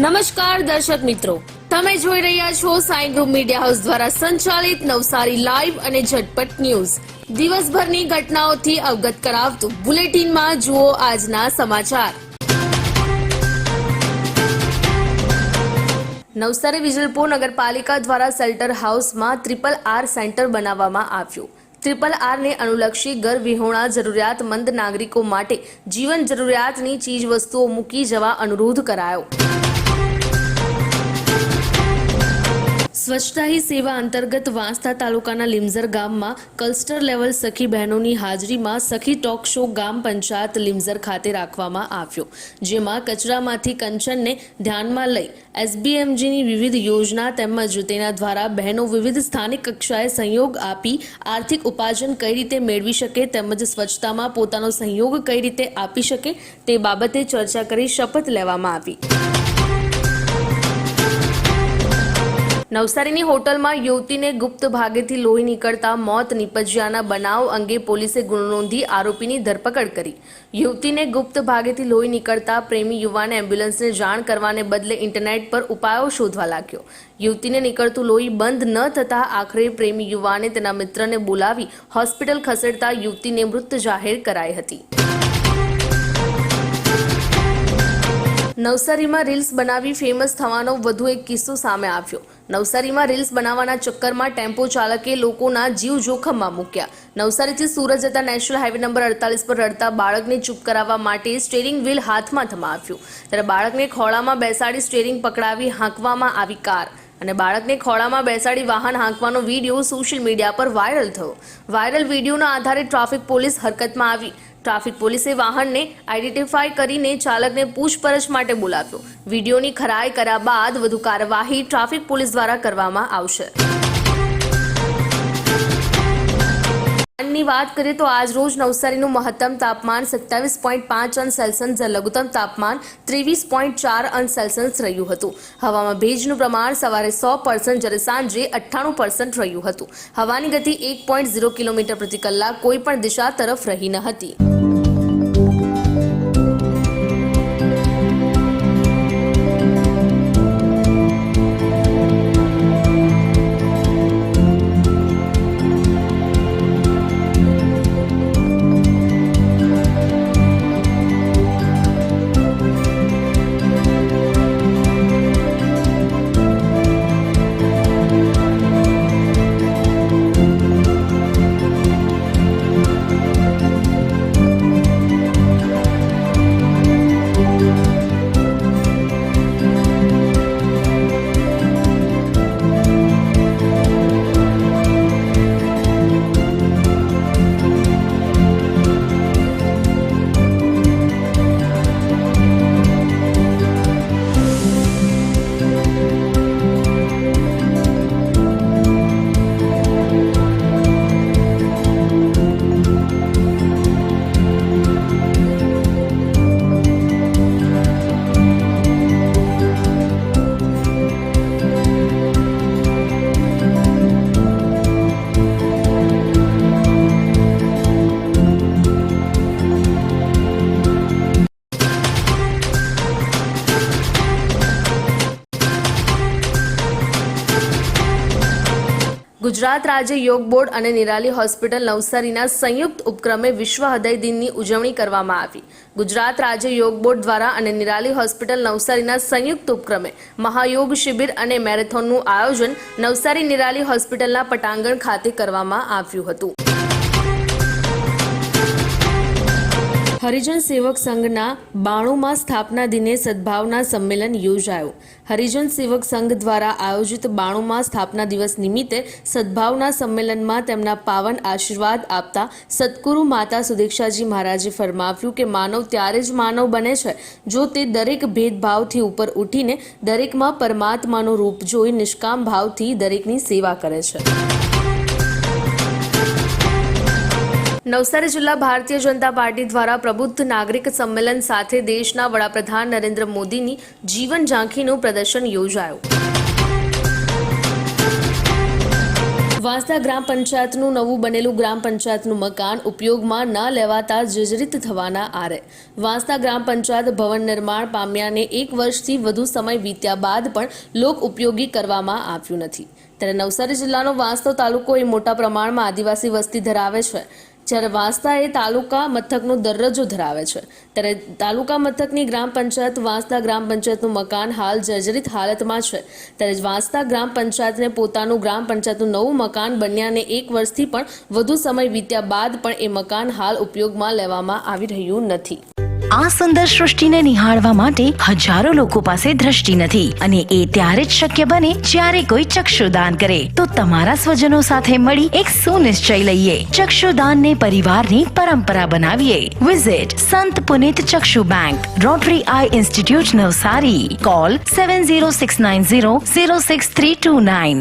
નમસ્કાર દર્શક મિત્રો, તમે જોઈ રહ્યા છો સાઈ ગ્રુપ મીડિયા હાઉસ દ્વારા સંચાલિત નવસારી લાઈવ અને ઝટપટ ન્યૂઝ। દિવસભરની ઘટનાઓથી અવગત કરાવતું બુલેટિનમાં જુઓ આજના સમાચાર। નવસારી વિજલપુર નગરપાલિકા દ્વારા શેલ્ટર હાઉસમાં RRR સેન્ટર બનાવવામાં આવ્યું। RRR ને અનુલક્ષી ઘર વિહોણા જરૂરિયાતમંદ નાગરિકો માટે જીવન જરૂરિયાતની ચીજ વસ્તુઓ મૂકી જવા અનુરોધ કરાયો। સ્વચ્છતા હી સેવા અંતર્ગત વાંસદા તાલુકાના લીમઝર ગામમાં ક્લસ્ટર લેવલ સખી બહેનોની હાજરીમાં સખી ટોક શો ગામ પંચાયત લીમઝર ખાતે રાખવામાં આવ્યો, જેમાં કચરામાંથી કંચનને ધ્યાનમાં લઈ SBMGની વિવિધ યોજના તેમજ તેના દ્વારા બહેનો વિવિધ સ્થાનિક કક્ષાએ સહયોગ આપી આર્થિક ઉપાર્જન કઈ રીતે મેળવી શકે તેમજ સ્વચ્છતામાં પોતાનો સહયોગ કઈ રીતે આપી શકે તે બાબતે ચર્ચા કરી શપથ લેવામાં આવી। નવસારીની હોટલમાં યુવતીને ગુપ્ત ભાગેથી લોહી નીકળતા મોત નીપજ્યાના બનાવ અંગે પોલીસે ગુનો નોંધી આરોપીની ધરપકડ કરી। યુવતીને ગુપ્ત ભાગેથી લોહી નીકળતા પ્રેમી યુવાને એમ્બ્યુલન્સને જાણ કરવાને બદલે ઇન્ટરનેટ પર ઉપાયો શોધવા લાગ્યો। યુવતીને નીકળતું લોહી બંધ ન થતા આખરે પ્રેમી યુવાને તેના મિત્રને બોલાવી હોસ્પિટલ ખસેડતા યુવતીને મૃત જાહેર કરાઈ હતી। નવસારીમાં રીલ્સ બનાવી ફેમસ થવાનો વધુ એક કિસ્સો સામે આવ્યો। નવસારીમાં રીલ્સ બનાવવાના ચક્કરમાં ટેમ્પો ચાલકે લોકોના જીવ જોખમમાં મૂક્યા। નવસારીથી સુરત જતા નેશનલ હાઈવે નંબર 48 પર રડતા બાળકને ચૂપ કરાવવા માટે સ્ટીયરિંગ વ્હીલ હાથમાં થમાવ્યો, ત્યારે બાળકને ખોળામાં બેસાડી સ્ટીયરિંગ પકડાવી હાંકવામાં આવી કાર અને બાળકને ખોળામાં બેસાડી વાહન હાંકવાનો વિડીયો સોશિયલ મીડિયા પર વાયરલ થયો। વાયરલ વિડીયોના આધારે ટ્રાફિક પોલીસ હરકતમાં આવી। ટ્રાફિક પોલીસે વાહનને આઈડેન્ટિફાઈ કરીને ચાલકને પૂછપરછ માટે બોલાવ્યો। વિડીયોની ખરાઈ કર્યા બાદ વધુ કાર્યવાહી ટ્રાફિક પોલીસ દ્વારા કરવામાં આવશે। ની વાત કરીએ તો આજ રોજ નવસારીનું મહત્તમ તાપમાન 27.5 અંશ સેલ્સિયસ અને લઘુત્તમ તાપમાન 23.4 અંશ સેલ્સિયસ રહ્યું હતું। હવામાં ભેજનું પ્રમાણ સવારે 100% જ્યારે સાંજે 98% રહ્યું હતું। હવાની ગતિ 1.0 કિલોમીટર પ્રતિ કલાક કોઈ પણ દિશા તરફ રહી ન હતી। ગુજરાત રાજ્ય યોગ બોર્ડ અને નિરાલી હોસ્પિટલ નવસારીના સંયુક્ત ઉપક્રમે વિશ્વ હૃદય દિનની ઉજવણી કરવામાં આવી। ગુજરાત રાજ્ય યોગ બોર્ડ દ્વારા અને નિરાલી હોસ્પિટલ નવસારીના સંયુક્ત ઉપક્રમે મહાયોગ શિબિર અને મેરેથોનનું આયોજન નવસારી નિરાલી હોસ્પિટલના પટાંગણ ખાતે કરવામાં આવ્યું હતું। હરિજન સેવક સંઘના 92માં સ્થાપના દિને સદભાવના સંમેલન યોજાયું। હરિજન સેવક સંઘ દ્વારા આયોજિત 92માં સ્થાપના દિવસ નિમિત્તે સદભાવના સંમેલનમાં તેમના પાવન આશીર્વાદ આપતા સદગુરુ માતા સુદીક્ષાજી મહારાજે ફરમાવ્યું કે માનવ ત્યારે જ માનવ બને છે જો તે દરેક ભેદભાવથી ઉપર ઉઠીને દરેકમાં પરમાત્માનું રૂપ જોઈ નિષ્કામ ભાવથી દરેકની સેવા કરે છે। નવસારી જિલ્લા ભારતીય જનતા પાર્ટી દ્વારા પ્રબુદ્ધ નાગરિક સંમેલન સાથે દેશના વડાપ્રધાન નરેન્દ્ર મોદીની જીવન ઝાંખીનું પ્રદર્શન યોજાયું। વાંસદા ગ્રામ પંચાયતનું નવું બનેલું ગ્રામ પંચાયતનું મકાન ઉપયોગમાં ન લેવાતા જર્જરિત થવાના આરે. વાંસદા ગ્રામ પંચાયત ભવન નિર્માણ પામ્યાને 1 વર્ષથી વધુ સમય વીત્યા બાદ પણ લોક ઉપયોગી કરવામાં આવ્યું નથી. ત્યારે નવસારી જિલ્લાનો વાંસદો તાલુકો એ મોટા પ્રમાણમાં આદિવાસી વસ્તી ધરાવે છે. જ્યારે વાંસદા એ તાલુકા મથકનો દરજ્જો ધરાવે છે. ત્યારે તાલુકા મથકની ગ્રામ પંચાયત વાંસદા ગ્રામ પંચાયતનું મકાન હાલ જર્જરિત હાલતમાં છે. ત્યારે વાંસદા ગ્રામ પંચાયતને પોતાનું ગ્રામ પંચાયતનું નવું મકાન બન્યાને 1 વર્ષથી પણ વધુ સમય વીત્યા બાદ પણ એ મકાન હાલ ઉપયોગમાં લેવામાં આવી રહ્યું નથી. આ સુંદર સૃષ્ટિને નિહાળવા માટે હજારો લોકો પાસે દ્રષ્ટિ નથી અને એ ત્યારે જ શક્ય બને જ્યારે કોઈ ચક્ષુદાન કરે. તો તમારા સ્વજનો સાથે મળી એક સુનિશ્ચય લઈએ. ચક્ષુદાનને પરિવારની પરંપરા બનાવીએ. Visit Sant Punit Chakshu bank, Rotary eye institute Navsari. Call 7069006329.